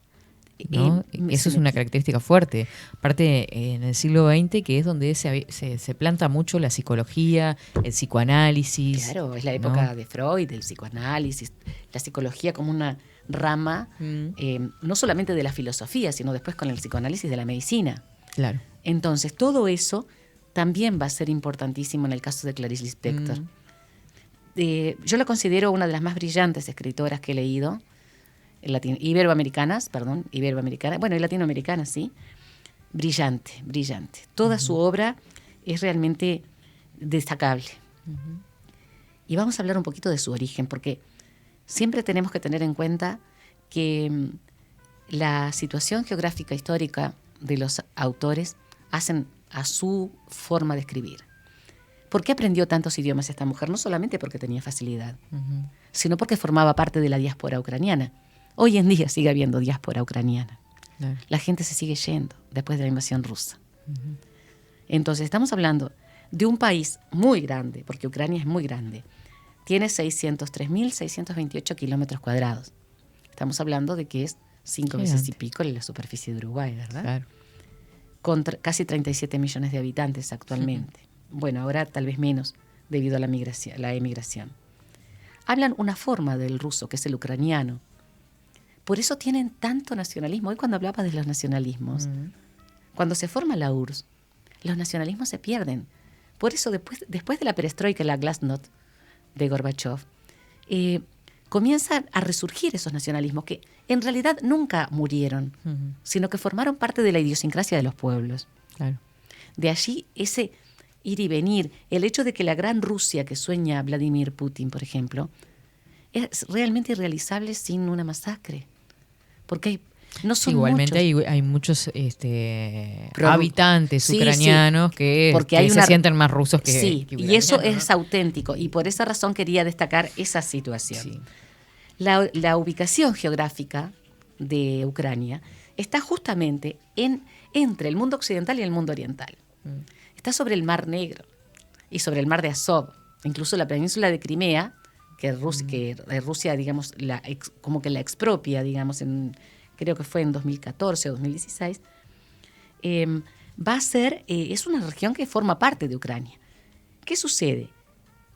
¿no? Eso es una característica fuerte. Aparte, en el siglo XX, que es donde se planta mucho la psicología, el psicoanálisis. Claro, es la época de Freud, del psicoanálisis, la psicología como una rama, no solamente de la filosofía, sino después con el psicoanálisis de la medicina. Claro. Entonces, todo eso también va a ser importantísimo en el caso de Clarice Lispector. Yo la considero una de las más brillantes escritoras que he leído, iberoamericanas, bueno, y latinoamericanas, sí. Brillante. Toda su obra es realmente destacable. Y vamos a hablar un poquito de su origen, porque siempre tenemos que tener en cuenta que la situación geográfica histórica de los autores hacen a su forma de escribir. ¿Por qué aprendió tantos idiomas esta mujer? No solamente porque tenía facilidad, sino porque formaba parte de la diáspora ucraniana. Hoy en día sigue habiendo diáspora ucraniana. Claro. La gente se sigue yendo después de la invasión rusa. Entonces estamos hablando de un país muy grande, porque Ucrania es muy grande. Tiene 603.628 kilómetros cuadrados. Estamos hablando de que es 5 veces y pico la superficie de Uruguay, ¿verdad? Claro. Con casi 37 millones de habitantes actualmente. Bueno, ahora tal vez menos debido a la emigración. Hablan una forma del ruso, que es el ucraniano. Por eso tienen tanto nacionalismo. Hoy cuando hablaba de los nacionalismos, cuando se forma la URSS, los nacionalismos se pierden. Por eso después de la perestroika y la glasnost de Gorbachev, comienzan a resurgir esos nacionalismos que en realidad nunca murieron, sino que formaron parte de la idiosincrasia de los pueblos. Claro. De allí ese ir y venir, el hecho de que la gran Rusia que sueña Vladimir Putin, por ejemplo, es realmente irrealizable sin una masacre. Porque no son igualmente hay muchos habitantes ucranianos que se sienten más rusos que y eso es auténtico, y por esa razón quería destacar esa situación. Sí. La ubicación geográfica de Ucrania está justamente entre el mundo occidental y el mundo oriental. Está sobre el Mar Negro y sobre el Mar de Azov. incluso la península de Crimea, que Rusia digamos, como que la expropia, digamos, creo que fue en 2014 o 2016, va a ser, es una región que forma parte de Ucrania. ¿Qué sucede?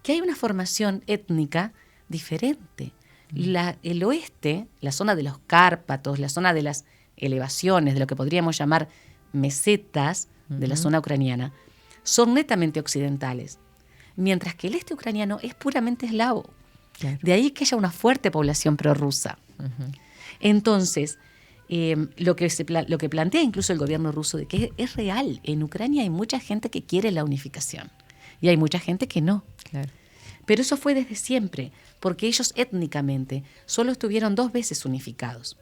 Que hay una formación étnica diferente. El oeste, la zona de los Cárpatos, la zona de las elevaciones, de lo que podríamos llamar mesetas de la zona ucraniana, son netamente occidentales, mientras que el este ucraniano es puramente eslavo. Claro. De ahí que haya una fuerte población prorrusa. Entonces, lo que plantea incluso el gobierno ruso de que es real. En Ucrania hay mucha gente que quiere la unificación y hay mucha gente que no. Claro. Pero eso fue desde siempre, porque ellos étnicamente solo estuvieron 2 veces unificados.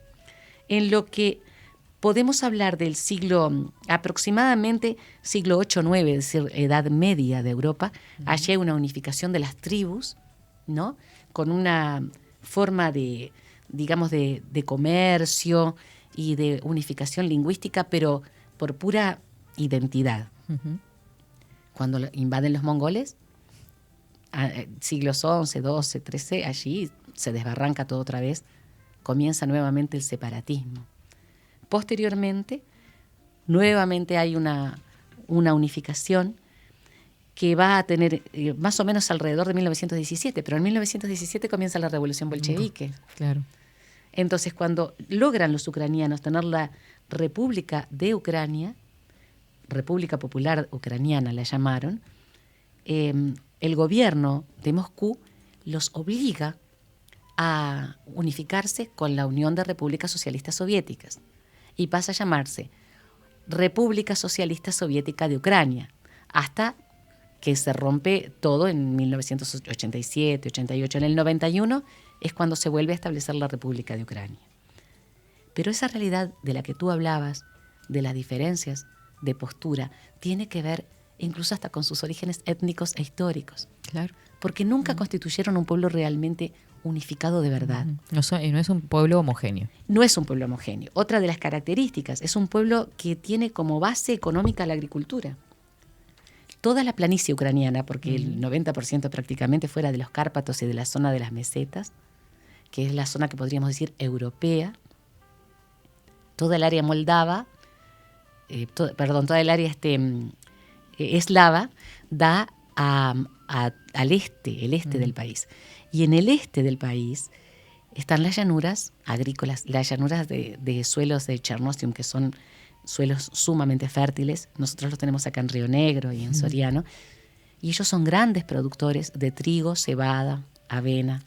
En lo que podemos hablar del siglo, aproximadamente siglo 8-9, es decir, Edad Media de Europa, allí hay una unificación de las tribus, ¿no? Con una forma de, digamos, de comercio y de unificación lingüística, pero por pura identidad. Cuando invaden los mongoles, siglos XI, XII, XIII, allí se desbarranca todo otra vez, comienza nuevamente el separatismo. Posteriormente, nuevamente hay una unificación que va a tener más o menos alrededor de 1917, pero en 1917 comienza la revolución bolchevique. Claro. Entonces, cuando logran los ucranianos tener la República de Ucrania, República Popular Ucraniana la llamaron, el gobierno de Moscú los obliga a unificarse con la Unión de Repúblicas Socialistas Soviéticas y pasa a llamarse República Socialista Soviética de Ucrania, hasta que se rompe todo en 1987, 88. En el 91 es cuando se vuelve a establecer la República de Ucrania. Pero esa realidad de la que tú hablabas, de las diferencias de postura, tiene que ver incluso hasta con sus orígenes étnicos e históricos. Claro. Porque nunca constituyeron un pueblo realmente unificado de verdad. No es un pueblo homogéneo. No es un pueblo homogéneo. Otra de las características, es un pueblo que tiene como base económica la agricultura. Toda la planicie ucraniana, porque el 90% prácticamente fuera de los Cárpatos y de la zona de las mesetas, que es la zona que podríamos decir europea, toda el área moldava, toda el área eslava, da al este, el este del país. Y en el este del país están las llanuras agrícolas, las llanuras de suelos de Chernosium, que son suelos sumamente fértiles. Nosotros los tenemos acá en Río Negro y en Soriano. Y ellos son grandes productores de trigo, cebada, avena,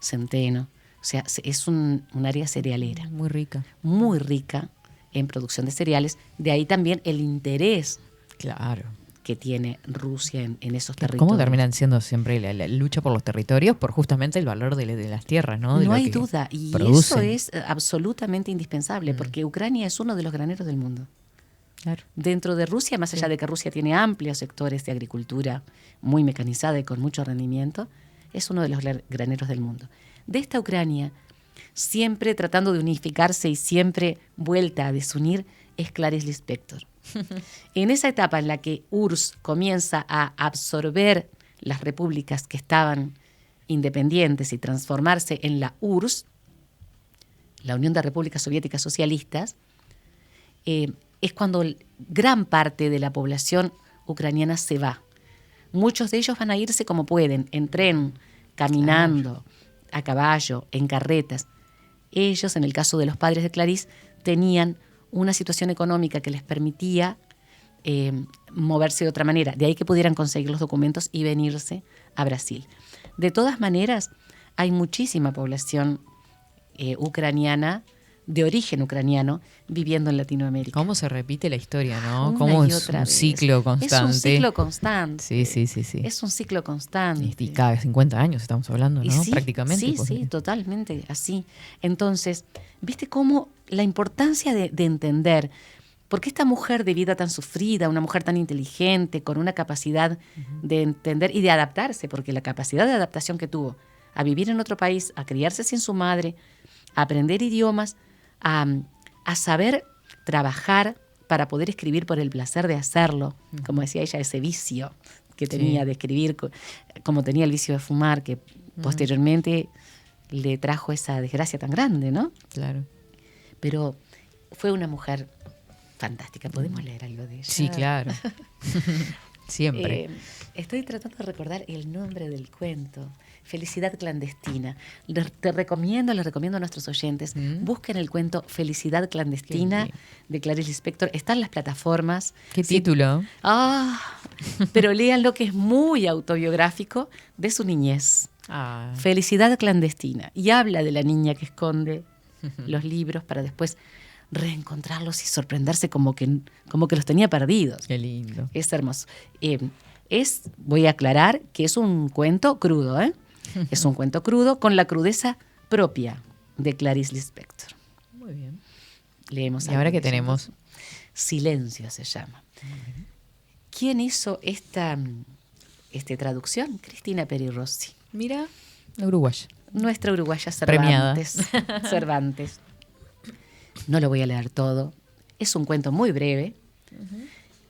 centeno. O sea, es un área cerealera. Muy rica. Muy rica en producción de cereales. De ahí también el interés que tiene Rusia en esos territorios. ¿Cómo terminan siendo siempre la lucha por los territorios? Por justamente el valor de las tierras, ¿no? No hay duda. Y producen. Eso es absolutamente indispensable, porque Ucrania es uno de los graneros del mundo. Claro. Dentro de Rusia, más allá de que Rusia tiene amplios sectores de agricultura muy mecanizada y con mucho rendimiento, es uno de los graneros del mundo. De esta Ucrania, siempre tratando de unificarse y siempre vuelta a desunir, es Clarice Lispector. En esa etapa en la que URSS comienza a absorber las repúblicas que estaban independientes y transformarse en la URSS, la Unión de Repúblicas Soviéticas Socialistas, es cuando gran parte de la población ucraniana se va. Muchos de ellos van a irse como pueden, en tren, caminando, a caballo, en carretas. Ellos, en el caso de los padres de Clarice, tenían una situación económica que les permitía moverse de otra manera. De ahí que pudieran conseguir los documentos y venirse a Brasil. De todas maneras, hay muchísima población ucraniana, de origen ucraniano, viviendo en Latinoamérica. ¿Cómo se repite la historia, no? ¿Cómo es un ciclo constante? Es un ciclo constante. Sí. Es un ciclo constante. Y cada 50 años estamos hablando, ¿no? Sí, prácticamente. Sí, totalmente, así. Entonces, ¿viste cómo la importancia de entender por qué esta mujer de vida tan sufrida, una mujer tan inteligente, con una capacidad de entender y de adaptarse, porque la capacidad de adaptación que tuvo a vivir en otro país, a criarse sin su madre, a aprender idiomas, a saber trabajar para poder escribir por el placer de hacerlo, como decía ella, ese vicio que tenía de escribir, como tenía el vicio de fumar, que posteriormente le trajo esa desgracia tan grande, ¿no? Claro. Pero fue una mujer fantástica. ¿Podemos leer algo de ella? Sí, claro. Siempre. Estoy tratando de recordar el nombre del cuento. Felicidad clandestina. Les recomiendo a nuestros oyentes, busquen el cuento Felicidad clandestina de Clarice Lispector. Está en las plataformas. ¿Qué título? Pero léanlo, que es muy autobiográfico de su niñez. Felicidad clandestina. Y habla de la niña que esconde los libros para después reencontrarlos y sorprenderse como que los tenía perdidos. Qué lindo. Es hermoso. Voy a aclarar que es un cuento crudo, ¿eh? Es un cuento crudo con la crudeza propia de Clarice Lispector. Muy bien. Leemos. ¿Y ahora qué tenemos? Silencio se llama. ¿Quién hizo esta traducción? Cristina Peri Rossi. Mira, uruguaya. Nuestra uruguaya Cervantes. Premiada. Cervantes. No lo voy a leer todo. Es un cuento muy breve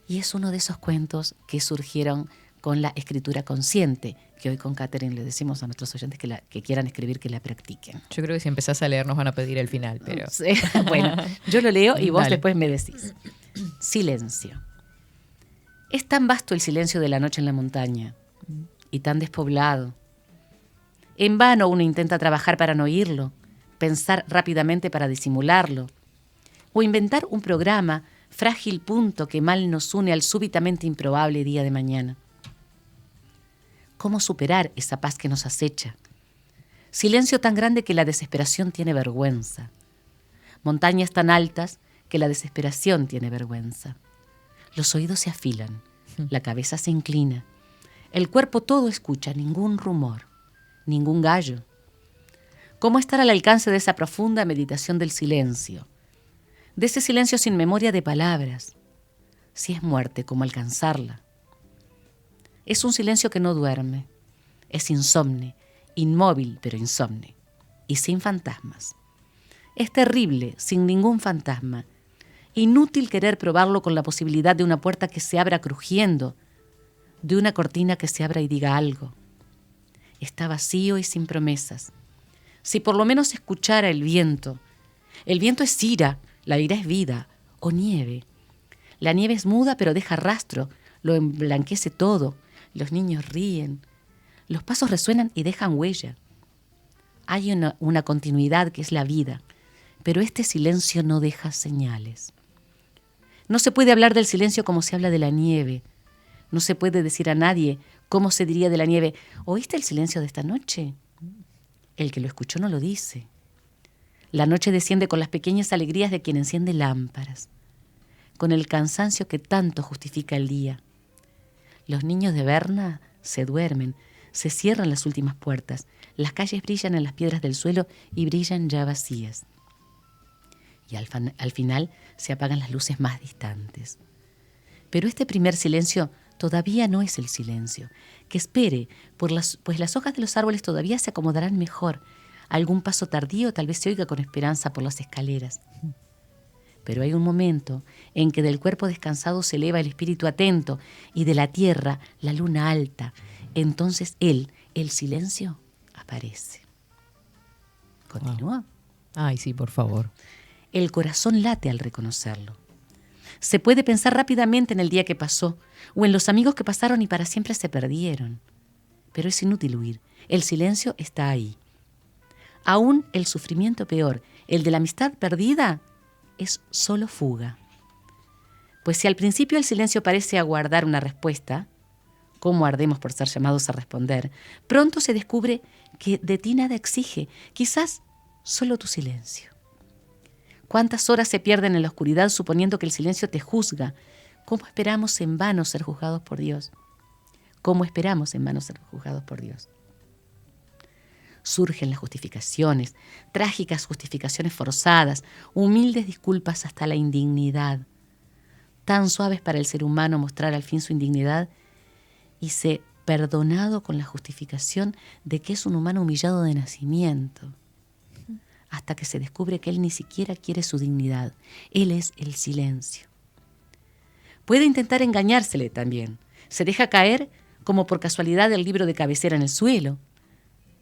y es uno de esos cuentos que surgieron con la escritura consciente, que hoy con Catherine le decimos a nuestros oyentes que quieran escribir, que la practiquen. Yo creo que si empezás a leer nos van a pedir el final, pero... Sí. Bueno, yo lo leo y vos Dale. después me decís. Silencio. Es tan vasto el silencio de la noche en la montaña y tan despoblado. En vano uno intenta trabajar para no oírlo, pensar rápidamente para disimularlo, o inventar un programa, frágil punto que mal nos une al súbitamente improbable día de mañana. ¿Cómo superar esa paz que nos acecha? Silencio tan grande que la desesperación tiene vergüenza. Montañas tan altas que la desesperación tiene vergüenza. Los oídos se afilan, la cabeza se inclina, el cuerpo todo escucha, ningún rumor, ningún gallo. ¿Cómo estar al alcance de esa profunda meditación del silencio? De ese silencio sin memoria de palabras. Si es muerte, ¿cómo alcanzarla? Es un silencio que no duerme. Es insomne, inmóvil pero insomne. Y sin fantasmas. Es terrible, sin ningún fantasma. Inútil querer probarlo con la posibilidad de una puerta que se abra crujiendo, de una cortina que se abra y diga algo. Está vacío y sin promesas. Si por lo menos escuchara el viento es ira, la ira es vida, o nieve. La nieve es muda pero deja rastro, lo emblanquece todo, los niños ríen, los pasos resuenan y dejan huella. Hay una continuidad que es la vida, pero este silencio no deja señales. No se puede hablar del silencio como se habla de la nieve. No se puede decir a nadie cómo se diría de la nieve: ¿oíste el silencio de esta noche? El que lo escuchó no lo dice. La noche desciende con las pequeñas alegrías de quien enciende lámparas, con el cansancio que tanto justifica el día. Los niños de Berna se duermen, se cierran las últimas puertas, las calles brillan en las piedras del suelo y brillan ya vacías. Y al final se apagan las luces más distantes. Pero este primer silencio todavía no es el silencio. Que espere, pues las hojas de los árboles todavía se acomodarán mejor. Algún paso tardío tal vez se oiga con esperanza por las escaleras. Pero hay un momento en que del cuerpo descansado se eleva el espíritu atento y de la tierra la luna alta. Entonces el silencio, aparece. ¿Continúa? Ay, sí, por favor. El corazón late al reconocerlo. Se puede pensar rápidamente en el día que pasó o en los amigos que pasaron y para siempre se perdieron. Pero es inútil huir. El silencio está ahí. Aún el sufrimiento peor, el de la amistad perdida, es solo fuga. Pues si al principio el silencio parece aguardar una respuesta, ¿cómo ardemos por ser llamados a responder? Pronto se descubre que de ti nada exige, quizás solo tu silencio. ¿Cuántas horas se pierden en la oscuridad suponiendo que el silencio te juzga? ¿Cómo esperamos en vano ser juzgados por Dios? ¿Cómo esperamos en vano ser juzgados por Dios? Surgen las justificaciones, trágicas justificaciones forzadas, humildes disculpas hasta la indignidad. Tan suaves para el ser humano mostrar al fin su indignidad y ser perdonado con la justificación de que es un humano humillado de nacimiento. Hasta que se descubre que él ni siquiera quiere su dignidad. Él es el silencio. Puede intentar engañársele también. Se deja caer como por casualidad el libro de cabecera en el suelo.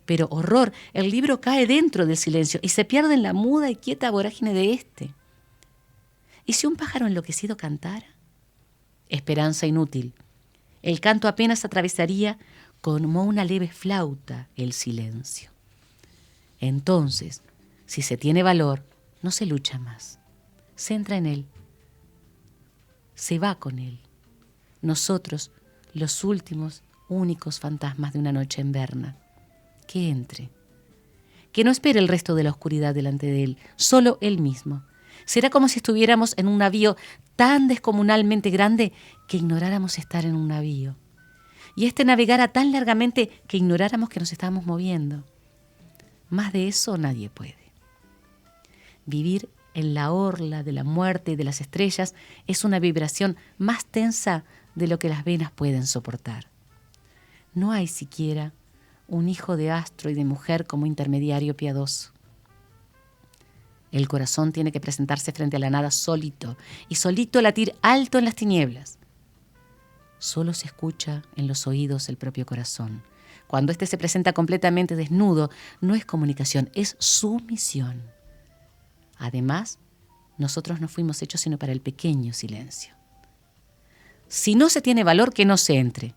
Pero horror, el libro cae dentro del silencio y se pierde en la muda y quieta vorágine de éste. ¿Y si un pájaro enloquecido cantara? Esperanza inútil. El canto apenas atravesaría como una leve flauta el silencio. Entonces, si se tiene valor, no se lucha más. Se entra en él. Se va con él. Nosotros, los últimos, únicos fantasmas de una noche en Berna. Que entre. Que no espere el resto de la oscuridad delante de él, solo él mismo. Será como si estuviéramos en un navío tan descomunalmente grande que ignoráramos estar en un navío. Y este navegara tan largamente que ignoráramos que nos estábamos moviendo. Más de eso nadie puede. Vivir en la orla de la muerte y de las estrellas es una vibración más tensa de lo que las venas pueden soportar. No hay siquiera un hijo de astro y de mujer como intermediario piadoso. El corazón tiene que presentarse frente a la nada solito y solito latir alto en las tinieblas. Solo se escucha en los oídos el propio corazón. Cuando éste se presenta completamente desnudo, no es comunicación, es sumisión. Además, nosotros no fuimos hechos sino para el pequeño silencio. Si no se tiene valor, que no se entre.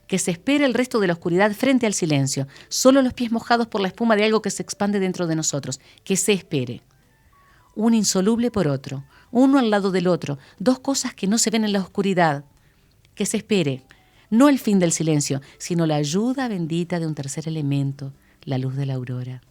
Que se espere el resto de la oscuridad frente al silencio, solo los pies mojados por la espuma de algo que se expande dentro de nosotros. Que se espere. Un insoluble por otro, uno al lado del otro, dos cosas que no se ven en la oscuridad. Que se espere, no el fin del silencio, sino la ayuda bendita de un tercer elemento, la luz de la aurora.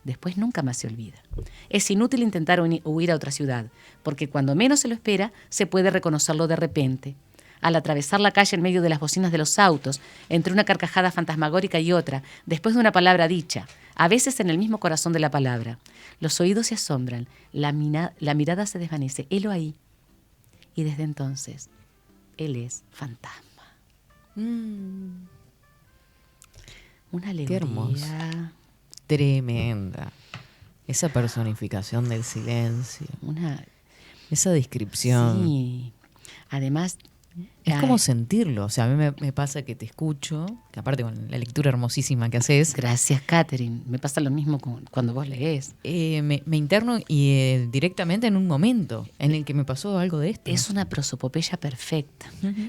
Después nunca más se olvida. Es inútil intentar huir a otra ciudad, porque cuando menos se lo espera, se puede reconocerlo de repente. Al atravesar la calle en medio de las bocinas de los autos, entre una carcajada fantasmagórica y otra, después de una palabra dicha, a veces en el mismo corazón de la palabra, los oídos se asombran, la mirada se desvanece, helo ahí. Y desde entonces, él es fantasma. Una alegría. Qué hermosa. Tremenda. Esa personificación del silencio. Esa descripción. Sí. Además, es como sentirlo. O sea, a mí me pasa que te escucho, que aparte con la lectura hermosísima que haces. Gracias, Catherine. Me pasa lo mismo cuando vos lees. Me interno y directamente en un momento en el que me pasó algo de esto. Es una prosopopeya perfecta,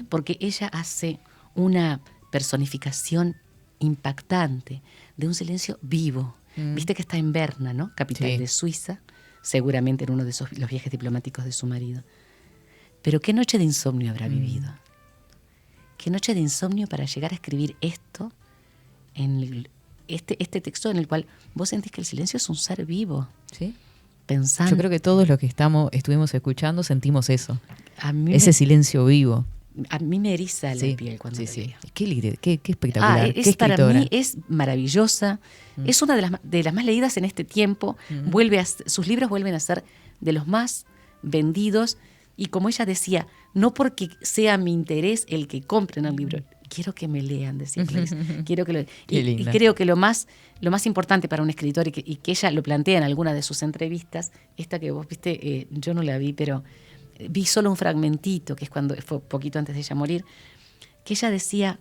porque ella hace una personificación impactante de un silencio vivo. Viste que está en Berna, ¿no? Capital de Suiza, seguramente en uno de los viajes diplomáticos de su marido. Pero qué noche de insomnio habrá vivido. Qué noche de insomnio para llegar a escribir esto, en este texto en el cual vos sentís que el silencio es un ser vivo. Sí. Pensando. Yo creo que todos los que estuvimos escuchando sentimos eso. Ese silencio vivo. A mí me eriza la piel cuando lo leo. Qué espectacular. Qué para mí es maravillosa. Es una de las más leídas en este tiempo. Sus libros vuelven a ser de los más vendidos. Y como ella decía, no porque sea mi interés el que compren el libro, quiero que me lean, decía Clarice. Quiero que y creo que lo más importante para un escritor, y que ella lo plantea en alguna de sus entrevistas, esta que vos viste, yo no la vi, pero vi solo un fragmentito, que es cuando fue poquito antes de ella morir, que ella decía,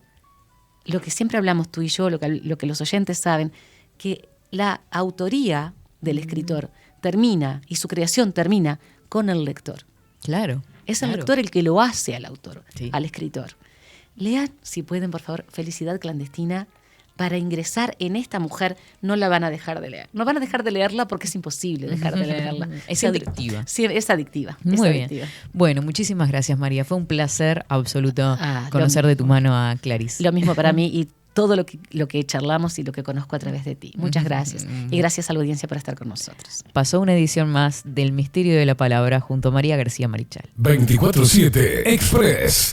lo que siempre hablamos tú y yo, lo que los oyentes saben, que la autoría del escritor termina, y su creación termina con el lector. Claro. Es el lector el que lo hace al autor, al escritor. Lean, si pueden, por favor, Felicidad clandestina. Para ingresar en esta mujer no la van a dejar de leer. No van a dejar de leerla porque es imposible dejar de leerla. Es adictiva. Sí, es adictiva. Muy bien. Bueno, muchísimas gracias, María. Fue un placer absoluto conocer de tu mano a Clarice. Lo mismo para mí y todo lo que charlamos y lo que conozco a través de ti. Muchas gracias. Y gracias a la audiencia por estar con nosotros. Pasó una edición más del Misterio de la Palabra junto a María García Marichal. 24/7 Express.